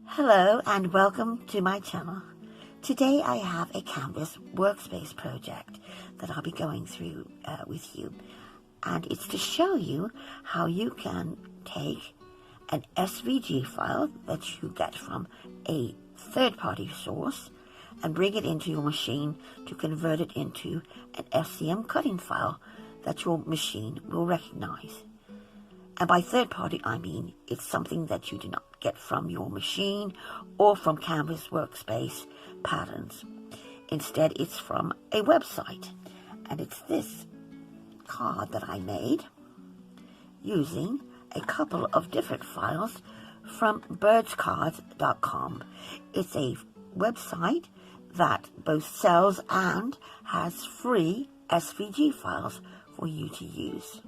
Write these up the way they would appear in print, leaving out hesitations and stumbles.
Hello and welcome to my channel. Today I have a Canvas Workspace project that I'll be going through with you, and it's to show you how you can take an SVG file that you get from a third-party source and bring it into your machine to convert it into an FCM cutting file that your machine will recognize. And by third party, I mean it's something that you do not get from your machine or from Canvas Workspace patterns. Instead, it's from a website. And it's this card that I made using a couple of different files from birdscards.com. It's a website that both sells and has free SVG files for you to use.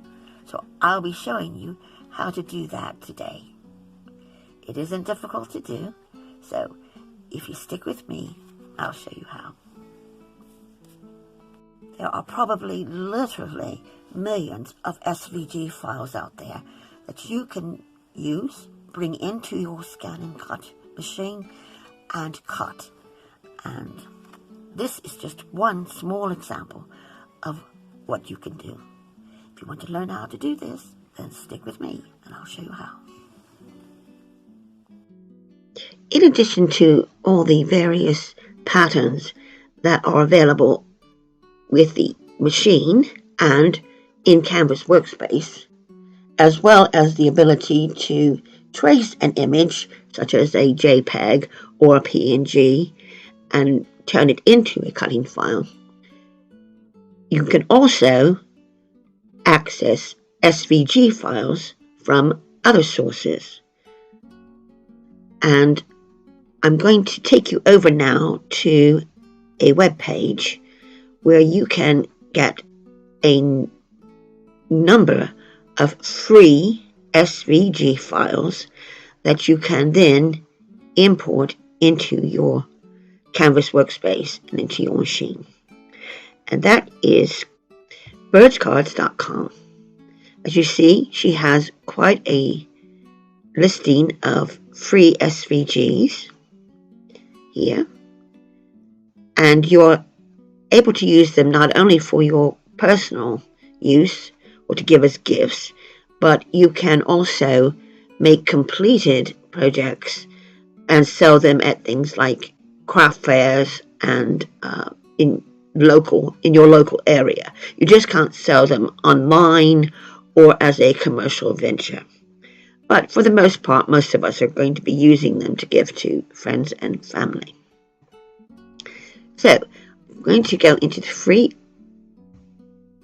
So I'll be showing you how to do that today. It isn't difficult to do, so if you stick with me, I'll show you how. There are probably literally millions of SVG files out there that you can use, bring into your ScanNCut machine and cut. And this is just one small example of what you can do. If you want to learn how to do this, then stick with me and I'll show you how. In addition to all the various patterns that are available with the machine and in Canvas Workspace, as well as the ability to trace an image such as a JPEG or a PNG and turn it into a cutting file, you can also access SVG files from other sources. And I'm going to take you over now to a web page where you can get a number of free SVG files that you can then import into your Canvas Workspace and into your machine. And that is birdscards.com. As you see, she has quite a listing of free SVGs here, and you're able to use them not only for your personal use or to give as gifts, but you can also make completed projects and sell them at things like craft fairs and in your local area. You just can't sell them online or as a commercial venture. But for the most part, most of us are going to be using them to give to friends and family. So I'm going to go into the free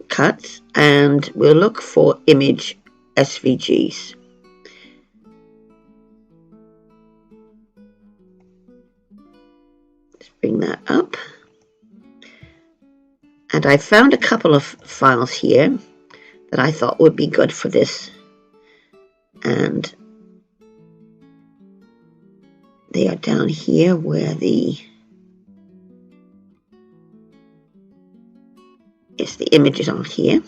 cuts and we'll look for image SVGs. Let's bring that up. And I found a couple of files here that I thought would be good for this. And they are down here where the images are here.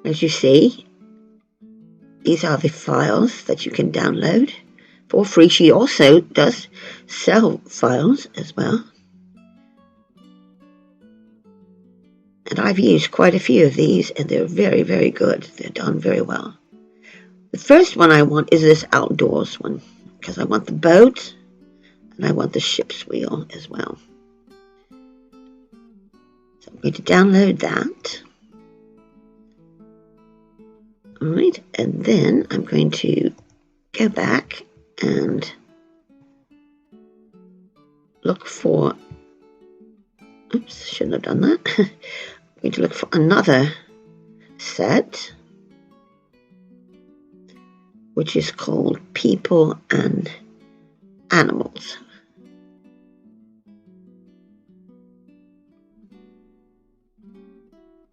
As you see, these are the files that you can download for free. She also does sell files as well. And I've used quite a few of these and they're very, very good. They're done very well. The first one I want is this outdoors one because I want the boat and I want the ship's wheel as well. So I'm going to download that. Alright, and then I'm going to go back and look for, oops, shouldn't have done that. I'm going to look for another set, which is called People and Animals.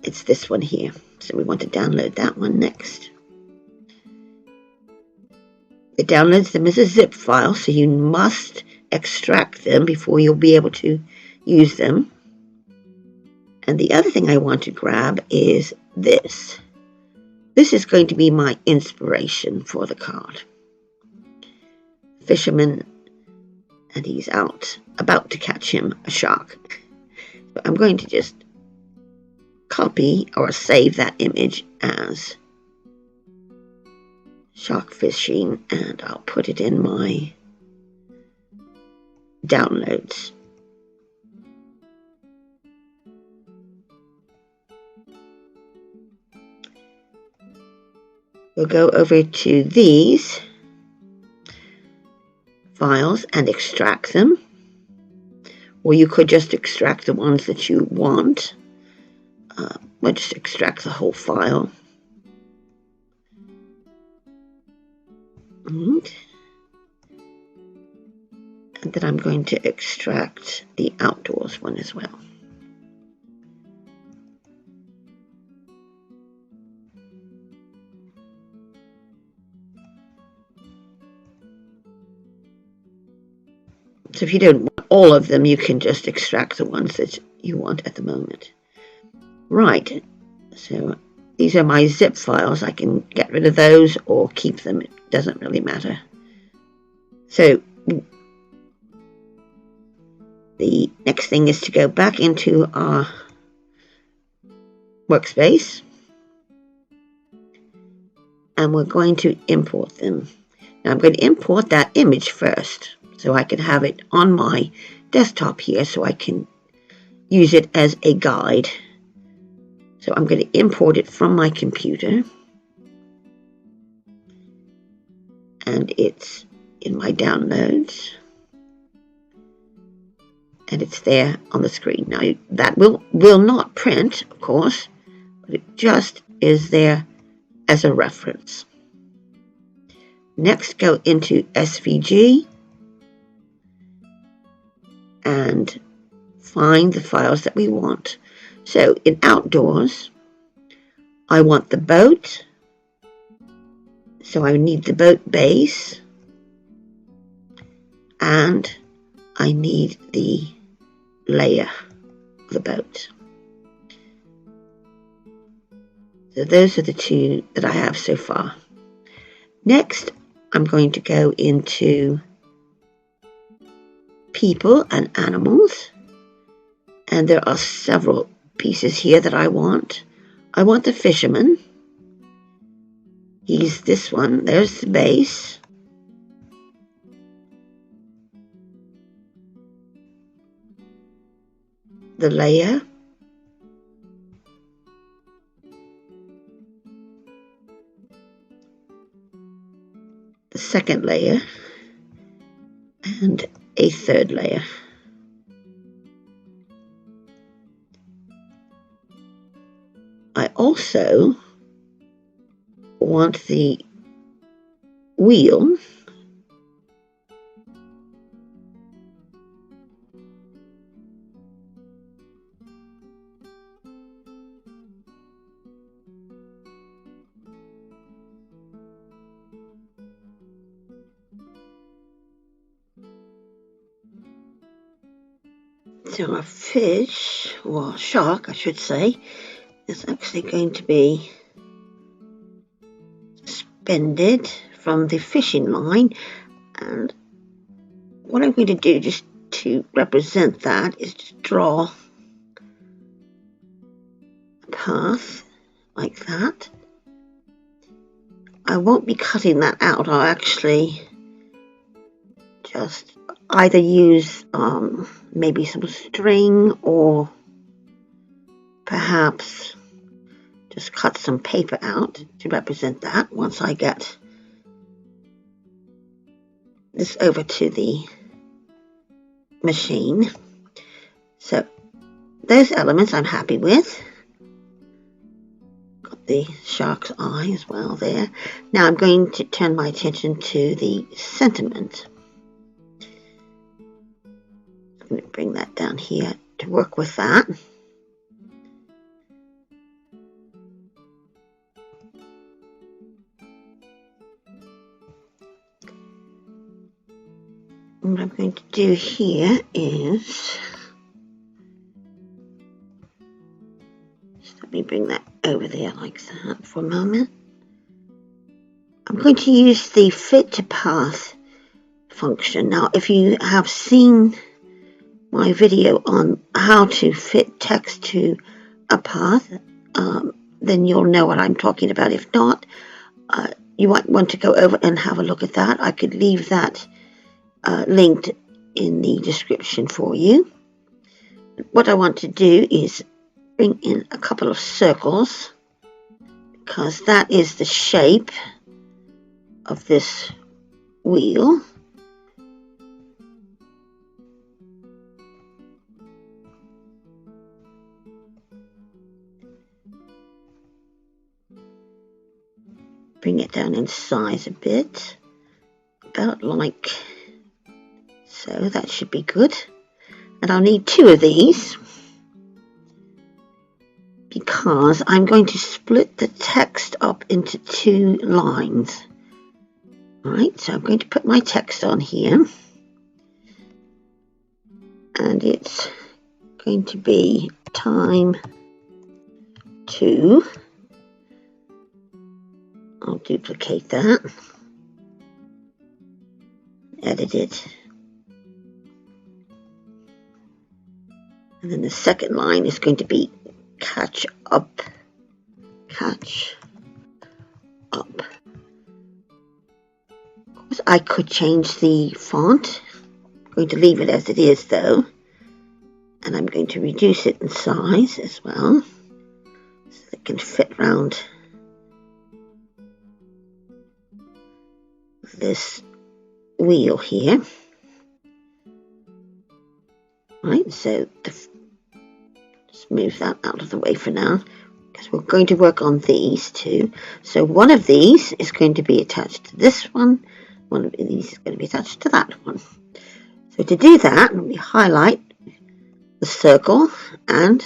It's this one here, so we want to download that one next. It downloads them as a zip file, so you must extract them before you'll be able to use them. And the other thing I want to grab is this. This is going to be my inspiration for the card. Fisherman, and he's out, about to catch him a shark. So I'm going to just copy or save that image as shark fishing, and I'll put it in my downloads. We'll go over to these files and extract them, or you could just extract the ones that you want. We'll just extract the whole file. And then I'm going to extract the outdoors one as well. So if you don't want all of them, you can just extract the ones that you want at the moment. Right, so these are my zip files. I can get rid of those or keep them. It doesn't really matter. So the next thing is to go back into our workspace, and we're going to import them. Now I'm going to import that image first, so I can have it on my desktop here so I can use it as a guide. So I'm going to import it from my computer, and it's in my downloads, and it's there on the screen. Now that will not print, of course, but it just is there as a reference. Next, go into SVG and find the files that we want. So in outdoors, I want the boat, so I need the boat base, and I need the layer of the boat. So those are the two that I have so far. Next, I'm going to go into people and animals, and there are several pieces here that I want. I want the fisherman. He's this one. There's the base. The layer. The second layer. And a third layer. I also want the wheel, so a fish, or shark I should say, is actually going to be suspended from the fishing line, and what I'm going to do just to represent that is to draw a path like that. I won't be cutting that out. I'll actually just either use maybe some string, or perhaps just cut some paper out to represent that once I get this over to the machine. So those elements I'm happy with. Got the shark's eye as well there. Now I'm going to turn my attention to the sentiment. I'm going to bring that down here to work with that. What I'm going to do here is So let me bring that over there like that for a moment. I'm going to use the fit to path function. Now, if you have seen my video on how to fit text to a path, then you'll know what I'm talking about. If not, you might want to go over and have a look at that. I could leave that linked in the description for you. What I want to do is bring in a couple of circles, because that is the shape of this wheel. Bring it down in size a bit, about like so. That should be good. And I'll need 2 of these because I'm going to split the text up into 2 lines. Alright, so I'm going to put my text on here, and it's going to be time 2. I'll duplicate that, edit it, and then the second line is going to be catch up. Of course, I could change the font. I'm going to leave it as it is though, and I'm going to reduce it in size as well so it can fit around this wheel here. Right, so just move that out of the way for now, because we're going to work on these 2. So one of these is going to be attached to this one, one of these is going to be attached to that one. So to do that, we highlight the circle and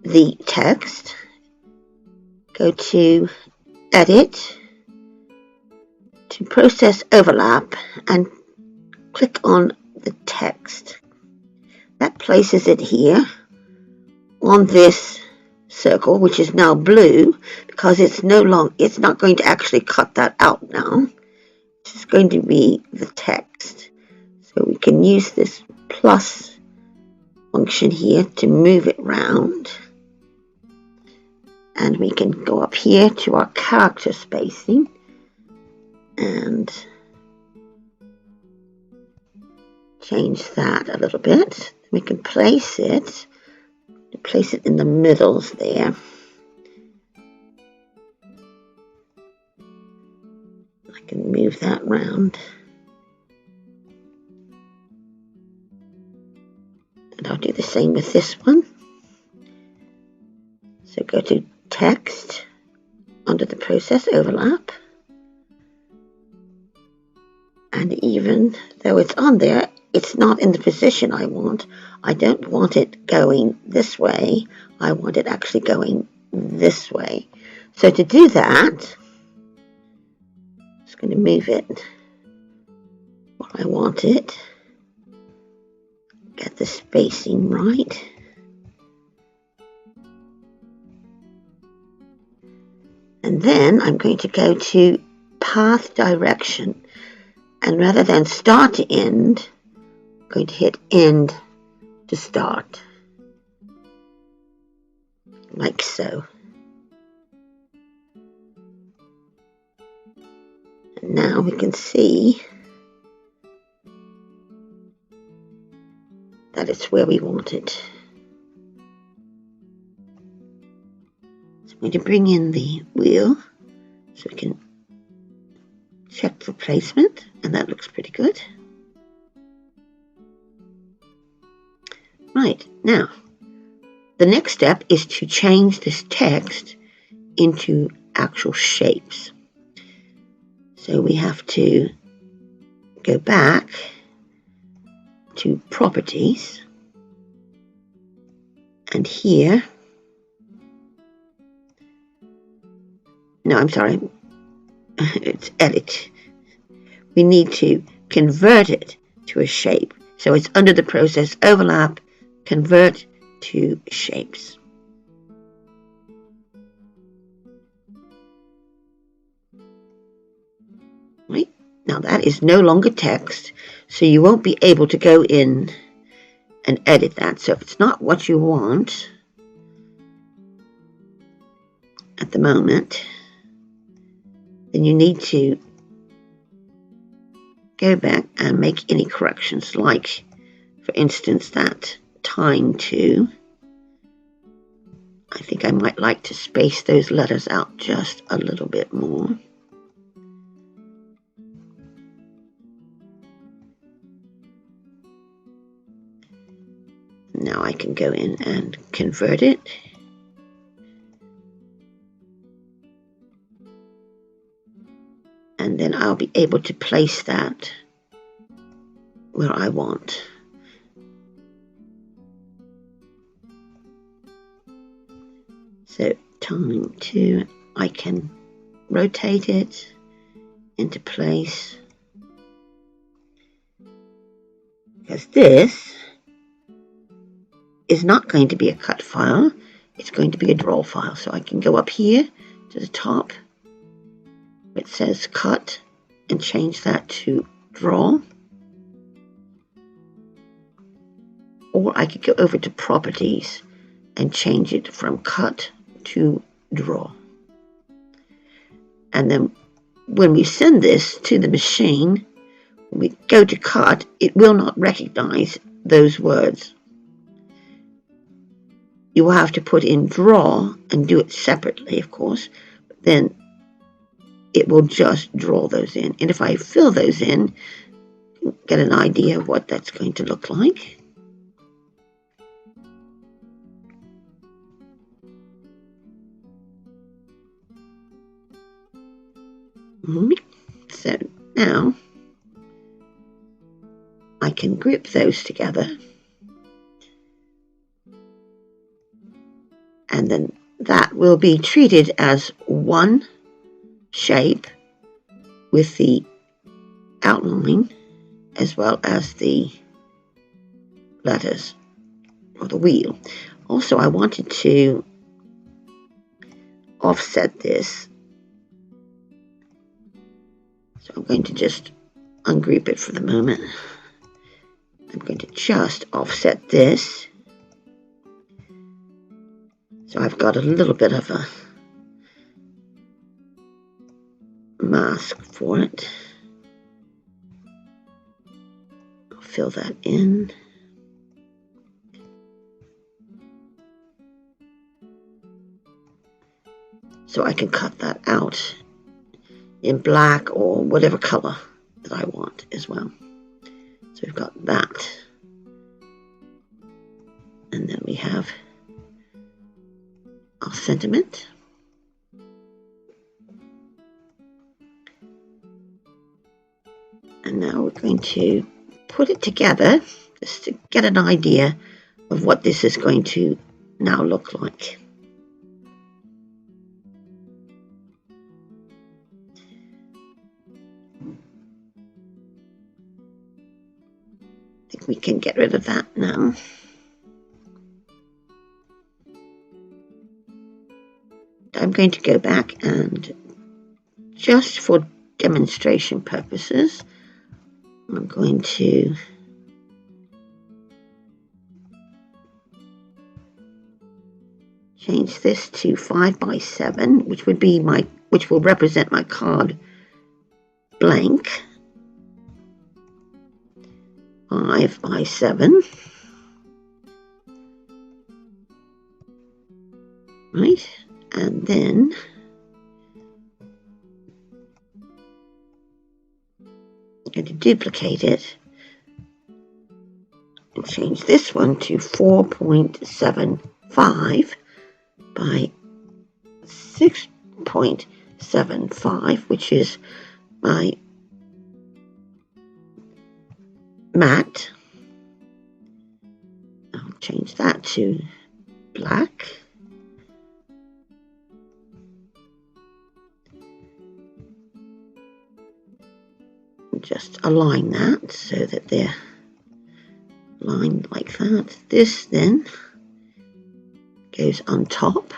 the text, go to edit, to process overlap, and click on the text. That places it here on this circle, which is now blue because it's not going to actually cut that out now. It's just going to be the text. So we can use this plus function here to move it round, and we can go up here to our character spacing and change that a little bit. We can place it in the middles there. I can move that round. And I'll do the same with this one. So go to text, under the process overlap. And even though it's on there, it's not in the position I want. I don't want it going this way. I want it actually going this way. So to do that, I'm just going to move it where I want it. Get the spacing right. And then I'm going to go to path direction. And rather than start to end, I'm going to hit end to start, like so. And now we can see that it's where we want it. So I'm going to bring in the wheel so we can check for placement, and that looks pretty good. Right, now the next step is to change this text into actual shapes. So we have to go back to properties, and here, no, I'm sorry, it's edit. We need to convert it to a shape. So it's under the process overlap, convert to shapes. Now that is no longer text, so you won't be able to go in and edit that. So if it's not what you want at the moment, then you need to go back and make any corrections, like, for instance, that time to, I think I might like to space those letters out just a little bit more. Now I can go in and convert it. And then I'll be able to place that where I want. So time to, I can rotate it into place. Because this is not going to be a cut file, it's going to be a draw file. So I can go up here to the top, it says cut, and change that to draw. Or I could go over to properties and change it from cut to draw. And then when we send this to the machine, when we go to cut, it will not recognize those words. You will have to put in draw and do it separately, of course, but then it will just draw those in. And if I fill those in, get an idea of what that's going to look like. So now I can group those together, and then that will be treated as one shape with the outline as well as the letters or the wheel. Also, I wanted to offset this, so I'm going to just ungroup it for the moment. I'm going to just offset this. So I've got a little bit of a mask for it. I'll fill that in. So I can cut that out in black or whatever color that I want as well. So we've got that. And then we have our sentiment. And now we're going to put it together just to get an idea of what this is going to now look like. I think we can get rid of that now. I'm going to go back and, just for demonstration purposes, I'm going to change this to 5x7, which will represent my card blank. 5x7. Right, and then I'm going to duplicate it and change this one to 4.75 by 6.75, which is my matte. I'll change that to black. Just align that so that they're lined like that. This then goes on top.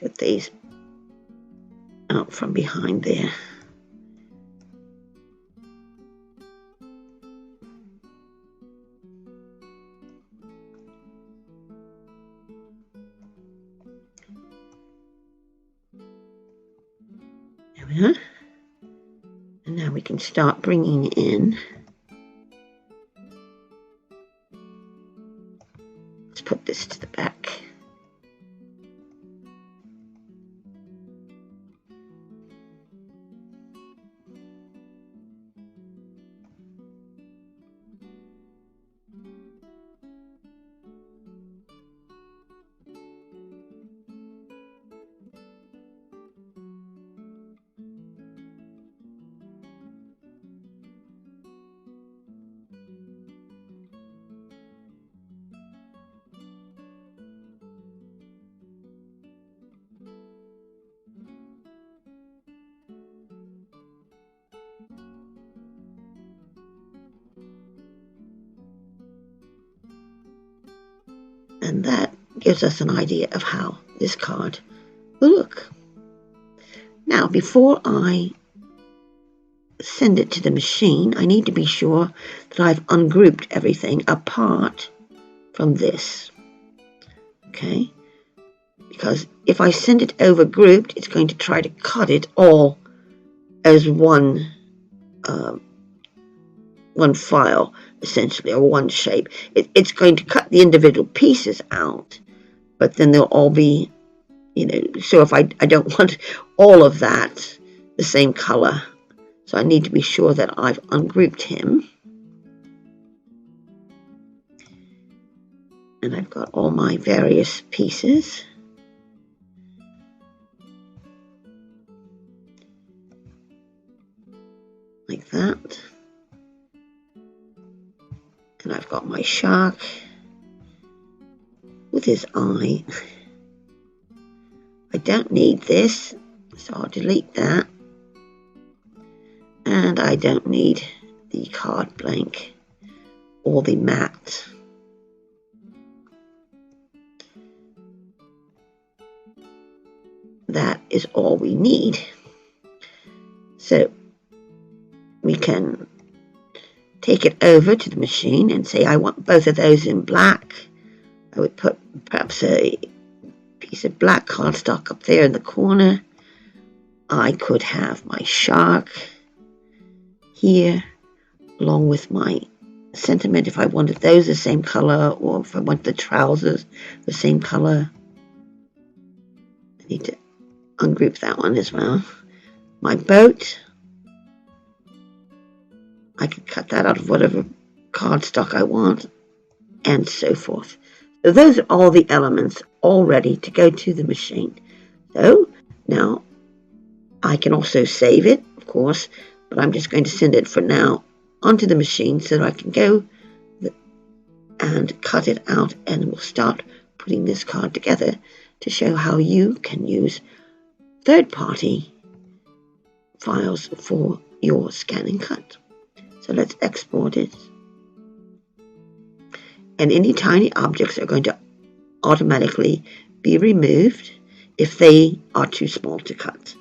Let's get these out from behind there. There we are. And now we can start bringing in. Let's put this to the back. And that gives us an idea of how this card will look. Now, before I send it to the machine, I need to be sure that I've ungrouped everything apart from this. Okay? Because if I send it over grouped, it's going to try to cut it all as one file, essentially, or one shape. It's going to cut the individual pieces out, but then they'll all be, so if I don't want all of that the same color, so I need to be sure that I've ungrouped him. And I've got all my various pieces. Like that. And I've got my shark with his eye. I don't need this, so I'll delete that. And I don't need the card blank or the mat. That is all we need. So we can take it over to the machine and say I want both of those in black. I would put perhaps a piece of black cardstock up there in the corner. I could have my shark here along with my sentiment if I wanted those the same color, or if I want the trousers the same color. I need to ungroup that one as well. My boat, I could cut that out of whatever cardstock I want, and so forth. So those are all the elements all ready to go to the machine. So now I can also save it, of course, but I'm just going to send it for now onto the machine so that I can go and cut it out, and we'll start putting this card together to show how you can use third-party files for your ScanNCut. So let's export it. And any tiny objects are going to automatically be removed if they are too small to cut.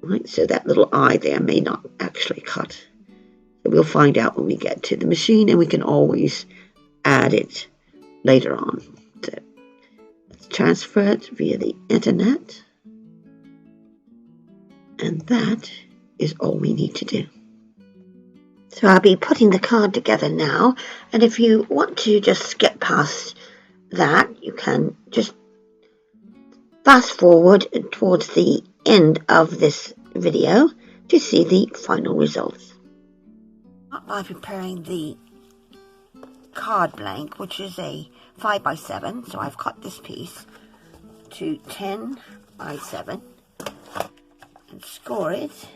Right, so that little eye there may not actually cut. So we'll find out when we get to the machine, and we can always add it later on. So let's transfer it via the internet. And that is all we need to do. So I'll be putting the card together now, and if you want to just skip past that, you can just fast forward towards the end of this video to see the final results. I'm preparing the card blank, which is a 5x7, so I've cut this piece to 10x7 and score it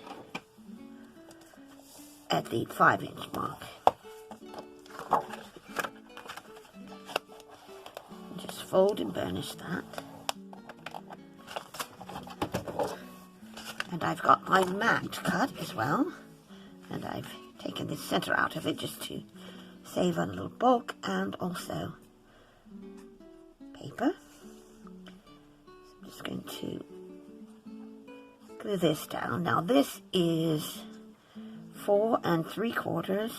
at the 5-inch mark. Just fold and burnish that. And I've got my mat cut as well, and I've taken the center out of it just to save on a little bulk, and also paper. So I'm just going to glue this down. Now this is 4 3/4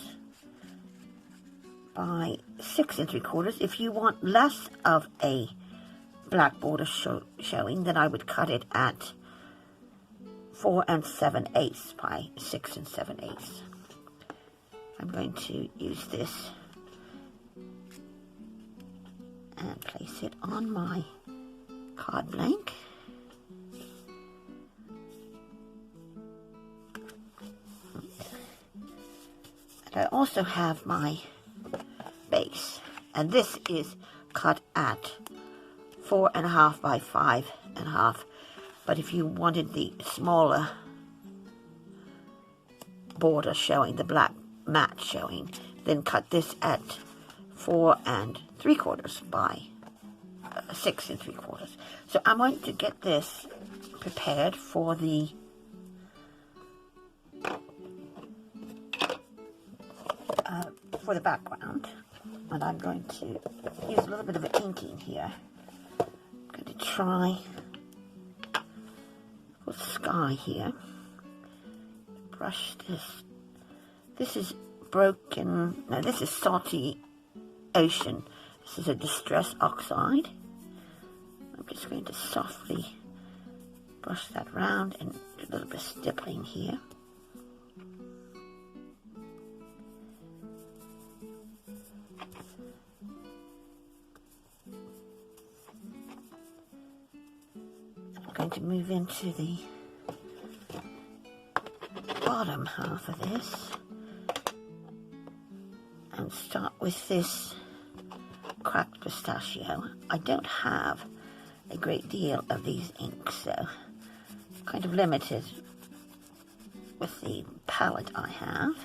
by 6 3/4. If you want less of a black border showing, then I would cut it at 4 7/8 by 6 7/8. I'm going to use this and place it on my card blank. And I also have my base, and this is cut at 4 1/2 by 5 1/2. But if you wanted the smaller border showing, the black mat showing, then cut this at 4 3/4 by 6 3/4. So I'm going to get this prepared for the background, and I'm going to use a little bit of inking here. I'm going to try for sky here. Brush this. This is broken. No, this is salty ocean. This is a distress oxide. I'm just going to softly brush that round and do a little bit of stippling here. I'm going to move into the bottom half of this and start with this cracked pistachio. I don't have a great deal of these inks, so I'm kind of limited with the palette I have.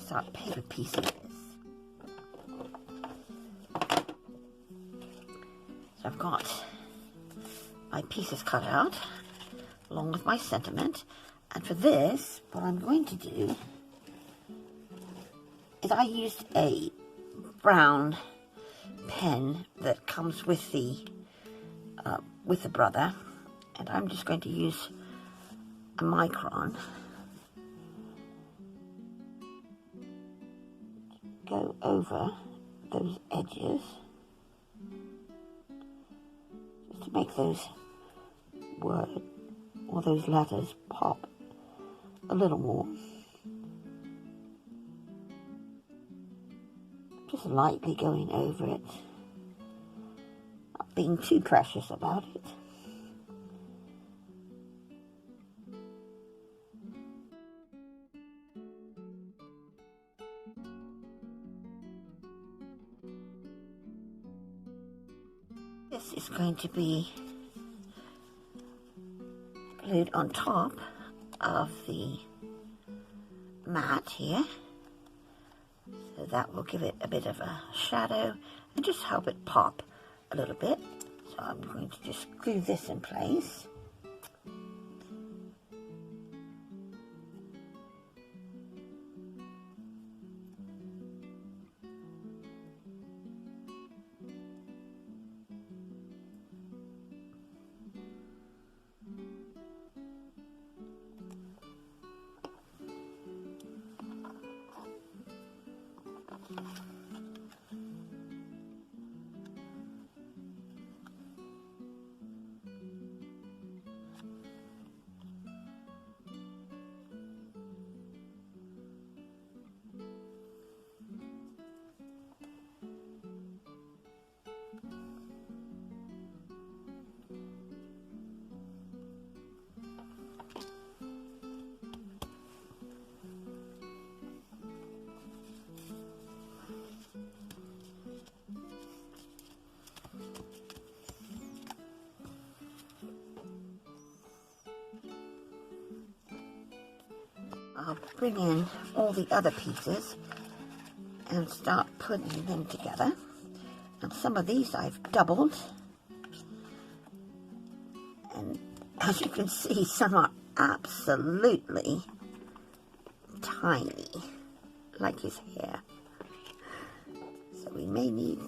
Start paper piecing this. So I've got my pieces cut out along with my sentiment, and for this, what I'm going to do is I used a brown pen that comes with the brother, and I'm just going to use a micron. Go over those edges just to make those words or those letters pop a little more. Just lightly going over it, not being too precious about it. This is going to be glued on top of the mat here, so that will give it a bit of a shadow and just help it pop a little bit. So I'm going to just glue this in place. I'll bring in all the other pieces and start putting them together. And some of these I've doubled. And as you can see, some are absolutely tiny, like his hair. So we may need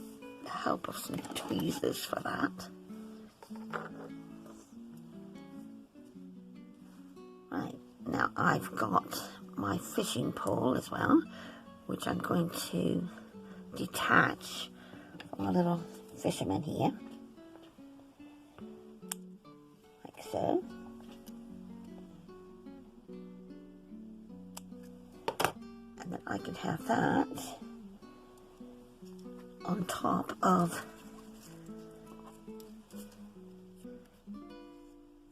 the help of some tweezers for that. Right, now I've got my fishing pole as well, which I'm going to detach from our little fisherman here, like so. And then I can have that on top of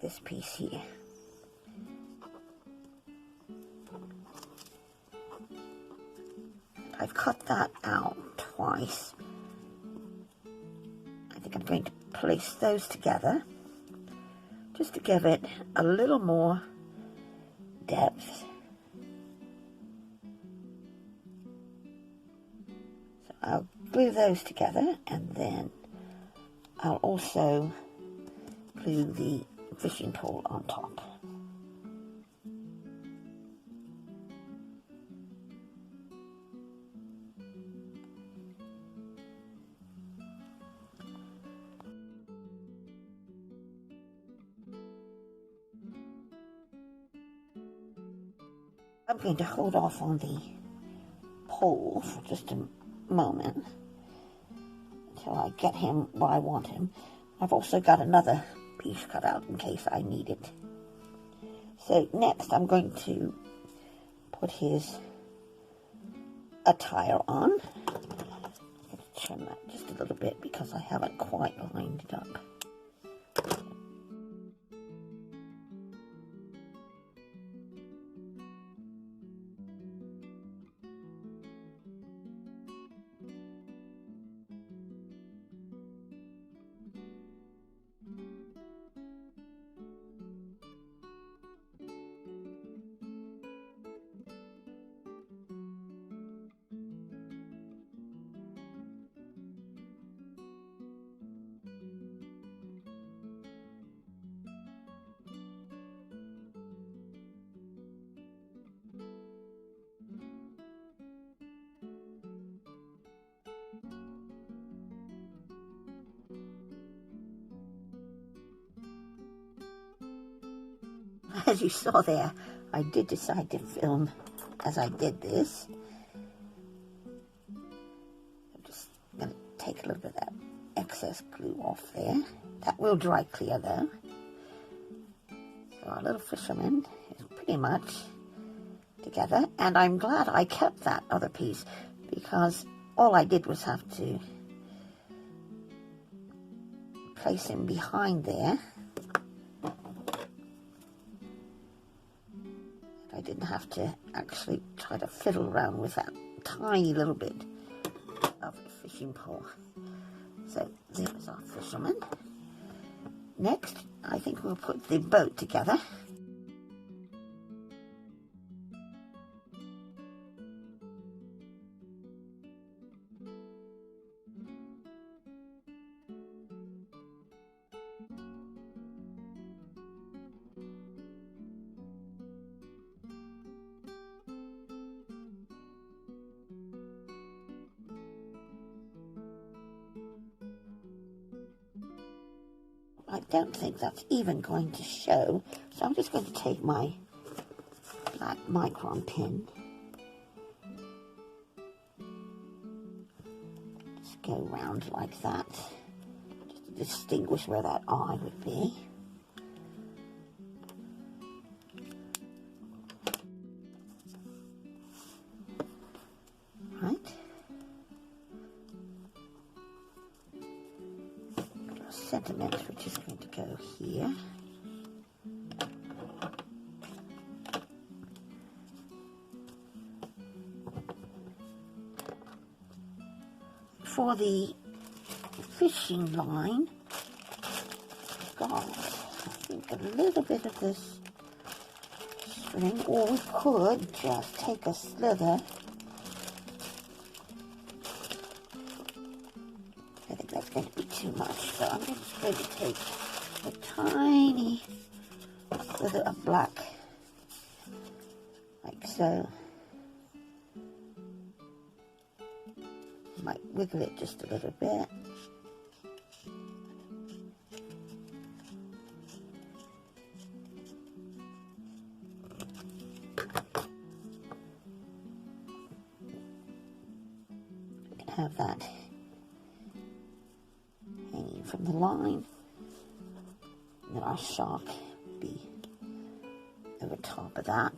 this piece here. I've cut that out twice. I think I'm going to place those together just to give it a little more depth. So I'll glue those together, and then I'll also glue the fishing pole on top. I'm going to hold off on the pole for just a moment until I get him where I want him. I've also got another piece cut out in case I need it. So next I'm going to put his attire on. I'm going to trim that just a little bit because I haven't quite lined it up. As you saw there, I did decide to film as I did this. I'm just going to take a little bit of that excess glue off there. That will dry clear though. So our little fisherman is pretty much together, and I'm glad I kept that other piece because all I did was have to place him behind there. I didn't have to actually try to fiddle around with that tiny little bit of the fishing pole. So there's our fisherman. Next, I think we'll put the boat together. I don't think that's even going to show, so I'm just going to take my black micron pin, just go around like that, just to distinguish where that eye would be. Right. Sentiment, which is going to go here. For the fishing line, I've got, I think, a little bit of this buffering, or we could just take a slither. I think that's going to be too much, so I'm just going to take a tiny slither of black, like so. Might wiggle it just a little bit. Have that hanging from the line, and then our shark be over top of that.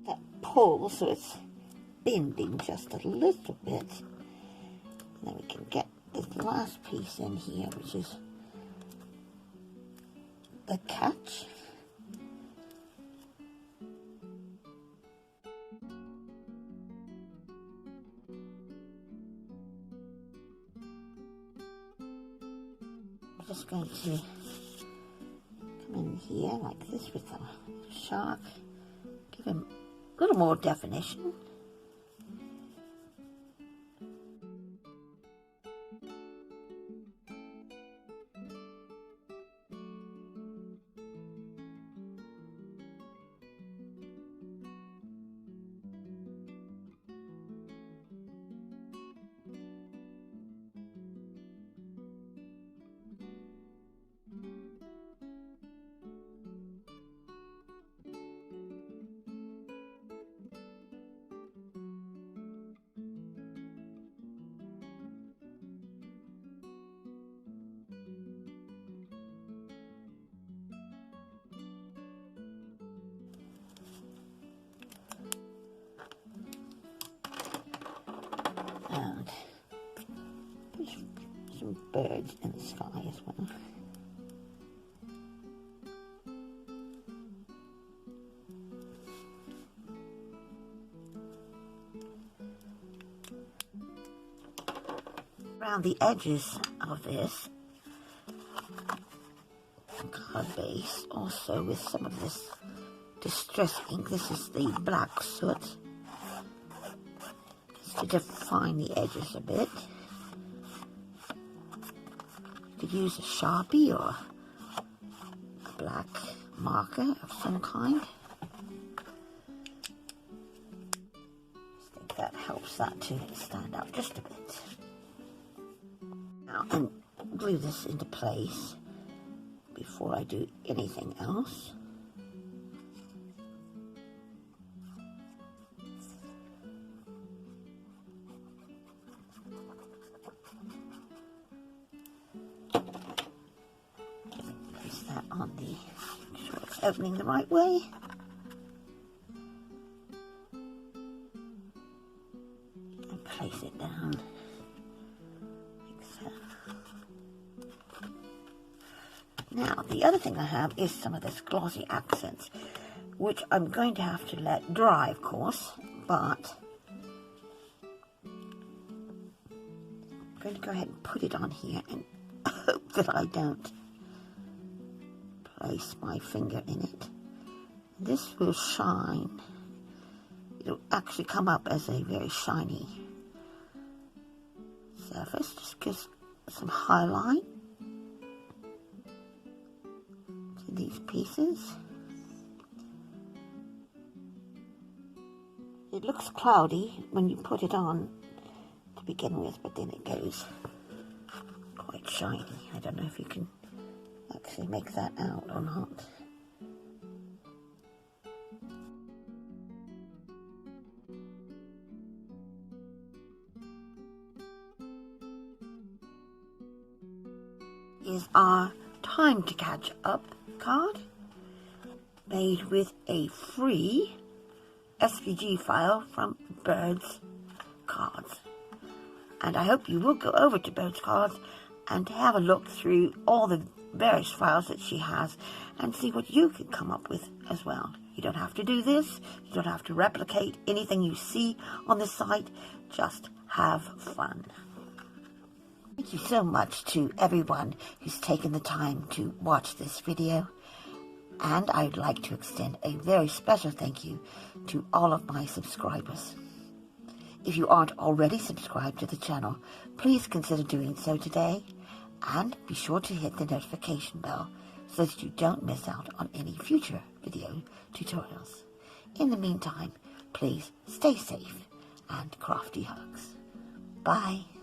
That pull so it's bending just a little bit. And then we can get this last piece in here, which is the catch. I'm just going to come in here like this with the shark, give him a little more definition. And put some birds in the sky as well. Around the edges of this card base, also with some of this distress ink, this is the black soot, just to define the edges a bit. You could use a Sharpie or a black marker of some kind. I think that helps that to stand out just a bit. Now, and glue this into place before I do anything else. Place that on the, make sure it's opening the right way. And place it down. Now, the other thing I have is some of this glossy accents, which I'm going to have to let dry, of course, but I'm going to go ahead and put it on here and hope that I don't place my finger in it. This will shine. It'll actually come up as a very shiny surface, just because some highlight to these pieces. It looks cloudy when you put it on to begin with, but then it goes quite shiny. I don't know if you can actually make that out or not. Is our time to catch up card made with a free SVG file from Bird's Cards. And I hope you will go over to Bird's Cards and have a look through all the various files that she has and see what you can come up with as well. You don't have to do this. You don't have to replicate anything you see on the site. Just have fun. Thank you so much to everyone who's taken the time to watch this video. And I'd like to extend a very special thank you to all of my subscribers. If you aren't already subscribed to the channel, please consider doing so today. And be sure to hit the notification bell so that you don't miss out on any future video tutorials. In the meantime, please stay safe and crafty hugs. Bye.